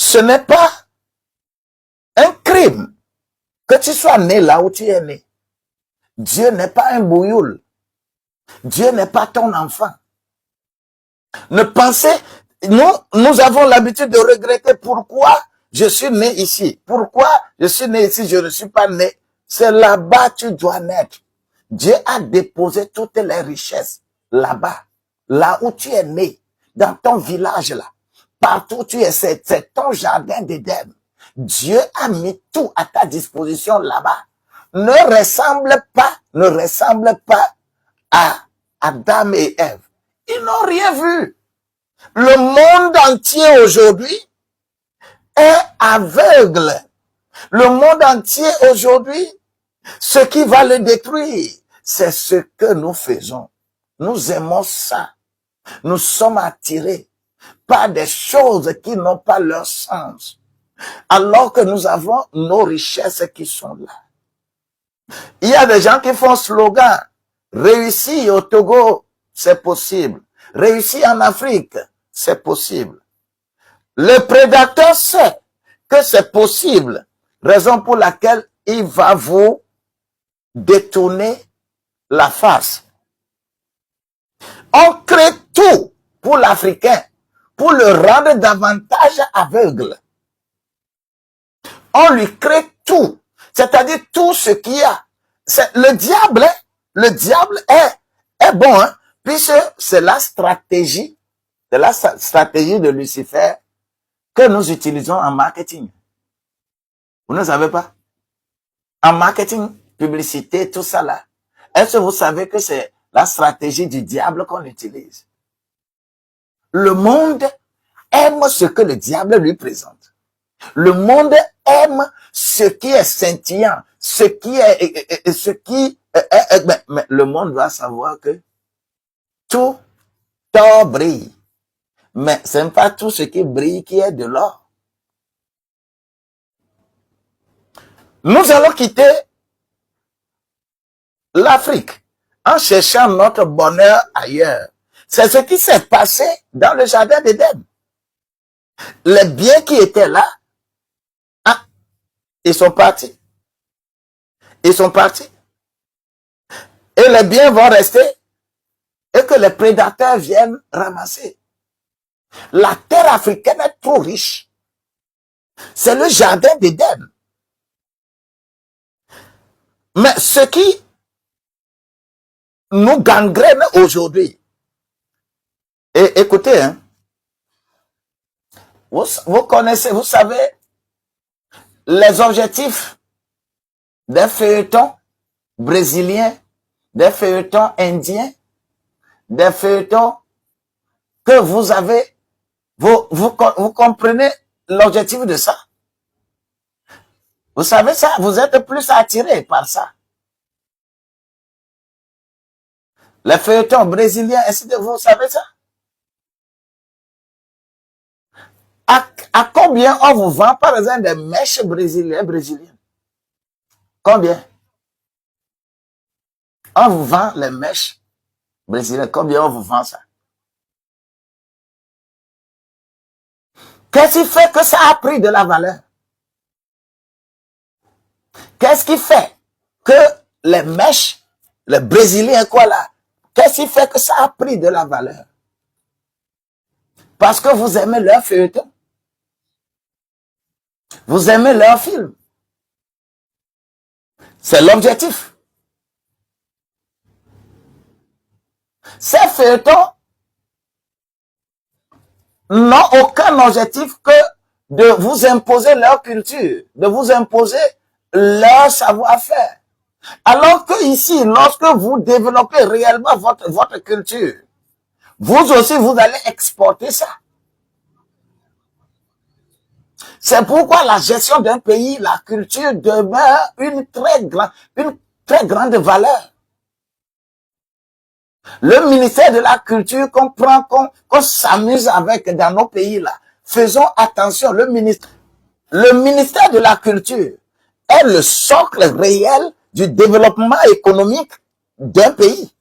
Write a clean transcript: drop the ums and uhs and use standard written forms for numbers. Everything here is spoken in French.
ce n'est pas un crime que tu sois né là où tu es né. Dieu n'est pas un bouilloule. Dieu n'est pas ton enfant. Ne pensez, nous avons l'habitude de regretter pourquoi je suis né ici. Pourquoi je suis né ici, je ne suis pas né. C'est là-bas que tu dois naître. Dieu a déposé toutes les richesses là-bas, là où tu es né, dans ton village là. Partout où tu es, c'est ton jardin d'Éden. Dieu a mis tout à ta disposition là-bas. Ne ressemble pas à Adam et Ève. Ils n'ont rien vu. Le monde entier aujourd'hui est aveugle. Le monde entier aujourd'hui, ce qui va le détruire, c'est ce que nous faisons. Nous aimons ça. Nous sommes attirés par des choses qui n'ont pas leur sens. Alors que nous avons nos richesses qui sont là. Il y a des gens qui font slogan. Réussir au Togo, c'est possible. Réussir en Afrique, c'est possible. Le prédateur sait que c'est possible. Raison pour laquelle il va vous détourner la face. On crée tout pour l'Africain, pour le rendre davantage aveugle. On lui crée tout, c'est-à-dire tout ce qu'il y a. Le diable est bon, hein, puisque c'est la stratégie de Lucifer que nous utilisons en marketing. Vous ne savez pas? En marketing, publicité, tout ça là. Est-ce que vous savez que c'est la stratégie du diable qu'on utilise? Le monde aime ce que le diable lui présente. Le monde aime ce qui est scintillant, mais le monde doit savoir que tout or brille. Mais ce n'est pas tout ce qui brille qui est de l'or. Nous allons quitter l'Afrique en cherchant notre bonheur ailleurs. C'est ce qui s'est passé dans le jardin d'Éden. Les biens qui étaient là, ils sont partis. Ils sont partis. Et les biens vont rester et que les prédateurs viennent ramasser. La terre africaine est trop riche. C'est le jardin d'Éden. Mais ce qui nous gangrène aujourd'hui, et écoutez, hein, vous connaissez, vous savez, les objectifs des feuilletons brésiliens, des feuilletons indiens, des feuilletons que vous avez, vous comprenez l'objectif de ça? Vous savez ça? Vous êtes plus attiré par ça. Les feuilletons brésiliens, est-ce que vous savez ça? À combien on vous vend, par exemple, des mèches brésiliennes? Combien? On vous vend les mèches brésiliennes. Combien on vous vend ça? Qu'est-ce qui fait que ça a pris de la valeur? Qu'est-ce qui fait que les mèches, les Brésiliens, quoi là, qu'est-ce qui fait que ça a pris de la valeur? Parce que vous aimez leur feuilleton. Vous aimez leur film. C'est l'objectif. Ces feuilletons n'ont aucun objectif que de vous imposer leur culture, de vous imposer leur savoir-faire. Alors que ici, lorsque vous développez réellement votre culture, vous aussi, vous allez exporter ça. C'est pourquoi la gestion d'un pays, la culture demeure une très grande valeur. Le ministère de la Culture comprend qu'on s'amuse avec dans nos pays là. Faisons attention, le ministère de la Culture est le socle réel du développement économique d'un pays.